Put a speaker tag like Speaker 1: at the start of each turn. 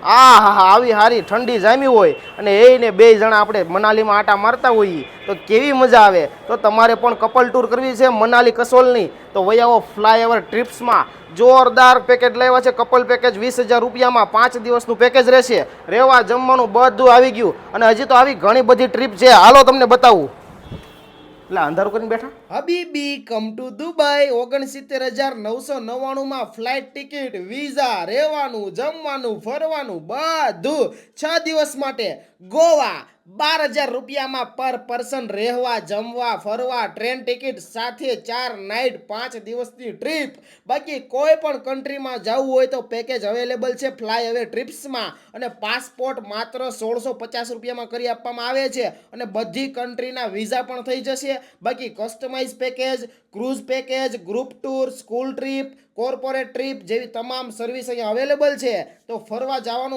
Speaker 1: હા હા, આવી હારી ઠંડી જામી હોય અને એને બે જણા આપણે મનાલીમાં આટા મારતા હોઈએ તો કેવી મજા આવે. તો તમારે પણ કપલ ટૂર કરવી છે મનાલી કસોલની તો વહી આવો ફ્લાયઓવર ટ્રીપ્સમાં. જોરદાર પેકેજ લેવા છે, કપલ પેકેજ 20,000 રૂપિયામાં 5 દિવસનું પેકેજ રહેશે. રહેવા જમવાનું બધું આવી ગયું અને હજી તો આવી ઘણી બધી ટ્રીપ છે, હાલો તમને બતાવું. એટલે અંધારું કરીને બેઠા હબીબી કમ ટુ દુબઈ. 69,999 માં ફ્લાઇટ ટિકિટ, વિઝા, રહેવાનું, જમવાનું, ફરવાનું બધું 6 દિવસ માટે. ગોવા 12,000 રૂપિયામાં પર પર્સન. રહેવા જમવા ફરવા ટ્રેન ટિકિટ સાથે 4 નાઇટ 5 દિવસની ટ્રીપ. બાકી કોઈ પણ કન્ટ્રીમાં જવું હોય તો પેકેજ અવેલેબલ છે ફ્લાય અવે ટ્રીપ્સમાં. અને પાસપોર્ટ માત્ર 1,650 રૂપિયામાં કરી આપવામાં આવે છે અને બધી કન્ટ્રીના વિઝા પણ થઈ જશે. બાકી customize package, cruise package, group tour, school trip, corporate trip જેવી તમામ સર્વિસ અહીંયા અવેલેબલ છે. તો ફરવા જવાનું